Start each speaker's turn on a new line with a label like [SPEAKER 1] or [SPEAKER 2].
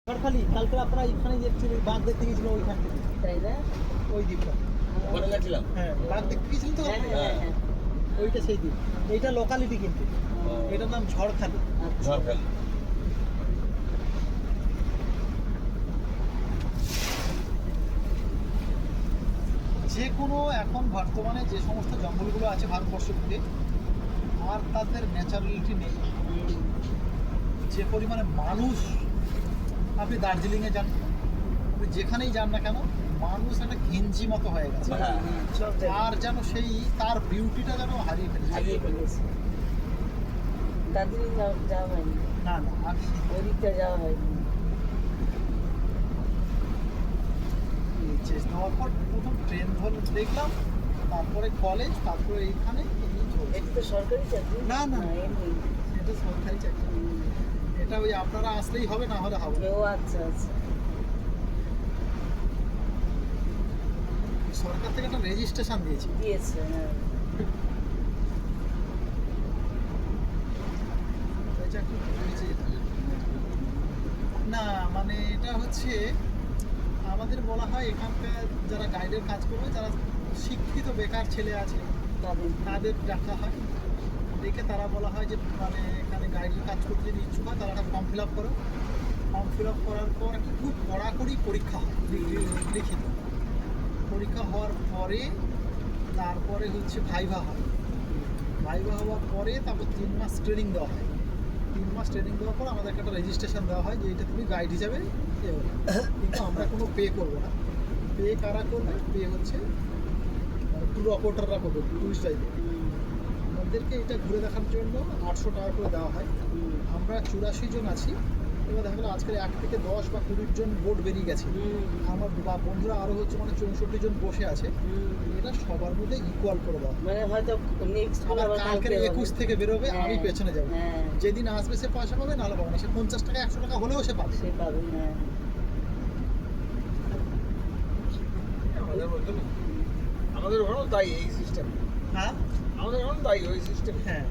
[SPEAKER 1] ঝড়খালি কালকে আপনারা এখানে গেছিলেন, বাঘ দেখতে গেছিলেন ওইখান থেকে,
[SPEAKER 2] তাই না?
[SPEAKER 1] ওই দ্বীপটা।
[SPEAKER 3] ওখানে গেছিলাম।
[SPEAKER 1] হ্যাঁ, বাঘ দেখতে গেছিলেন তো আপনি?
[SPEAKER 2] হ্যাঁ।
[SPEAKER 1] ওইটা সেই দ্বীপ। এইটা লোকালিটি কিন্তু, এটার নাম ঝড়খালি।
[SPEAKER 2] আচ্ছা।
[SPEAKER 3] ঝড়খালি।
[SPEAKER 1] যে কোনো এখন বর্তমানে যে সমস্ত জঙ্গলগুলো আছে ভারতবর্ষ জুড়ে, আর তাদের ন্যাচারালিটি নেই। যে পরিমাণে মানুষ, আপনি দার্জিলিংয়ে যান, আপনি যেখানেই যান না কেন, মানুষ একটা ঘিঞ্জি মতো হয়ে গেছে।
[SPEAKER 3] হ্যাঁ।
[SPEAKER 2] সব জায়গায়
[SPEAKER 1] আর যেন সেই তার বিউটিটা যেন হারিয়ে ফেলেছে।
[SPEAKER 2] হারিয়ে ফেলেছে। দার্জিলিং যাওয়া হয়নি,
[SPEAKER 1] না না, আমি
[SPEAKER 2] ওই দিকটা যাওয়া হয়নি।
[SPEAKER 1] চেষ্টা হওয়ার পর প্রথম ট্রেন ধরে দেখলাম, তারপরে কলেজ, তারপরে এইখানে এই চলছে।
[SPEAKER 2] এটা তো সরকারি চাকরি
[SPEAKER 1] না, না।
[SPEAKER 2] এমনি।
[SPEAKER 1] এটা সরকারি চাকরি। এটা ওই আপনারা আসলেই হবে, না হলে হবে না।
[SPEAKER 2] ও আচ্ছা আচ্ছা।
[SPEAKER 1] সরকার থেকে একটা রেজিস্ট্রেশন দিয়েছে।
[SPEAKER 2] দিয়েছে, হ্যাঁ।
[SPEAKER 1] ওই চাকরি হয়েছে এটা। না মানে এটা হচ্ছে আমাদের বলা হয় এখানকার যারা গাইডের কাজ করবে, যারা শিক্ষিত বেকার ছেলে আছে তাদের ডাকা হয়, ডেকে তারা বলা হয় যে মানে এখানে গাইডের কাজ করতে যদি ইচ্ছুক হয় তারা একটা ফর্ম ফিল আপ করো। ফর্ম ফিল আপ করার পর একটা খুব কড়াকড়ি পরীক্ষা হয়, লিখিত পরীক্ষা হওয়ার পরে তারপরে হচ্ছে ভাইভা হয়। ভাইভা হওয়ার পরে তারপর 3 মাস ট্রেনিং দেওয়া হয়। 3 মাস ট্রেনিং দেওয়ার পর আমাদেরকে একটা রেজিস্ট্রেশন দেওয়া হয় যে এটা তুমি গাইড হিসাবে এ হবে। কিন্তু আমরা কোনো পে করবো না। পে কারা করবে? পে হচ্ছে ট্যুর অপারেটররা করবে, টুরিস্টরাই করবে। আমাদেরকে এটা ঘুরে দেখার জন্য 800 টাকা করে দেওয়া হয়। আমরা 84 জন আছি। এবার দেখা গেলো আজকাল 1 থেকে 10 বা 20 জন বোট বেরিয়ে গেছে। আমার বা বন্ধুরা আরও হচ্ছে মানে 64 জন বসে আছে। এটা সবার মধ্যে ইকুয়াল করে দেওয়া হয়।
[SPEAKER 2] মানে হয়তো নেক্সট
[SPEAKER 1] আবার কালকের 21 থেকে বেরোবে, আমি পেছনে যাবো।
[SPEAKER 2] হ্যাঁ,
[SPEAKER 1] যেদিন আসবে সে পয়সা পাবে, নাহলে পাবে না। সে 50 টাকা 100 টাকা হলেও সে পাবে।
[SPEAKER 2] সে পাবে। হ্যাঁ,
[SPEAKER 3] আমাদের ওখানেও তাই এই সিস্টেম।
[SPEAKER 1] হ্যাঁ
[SPEAKER 3] আমাদের ওখানেও তাই ওই সিস্টেম।
[SPEAKER 1] হ্যাঁ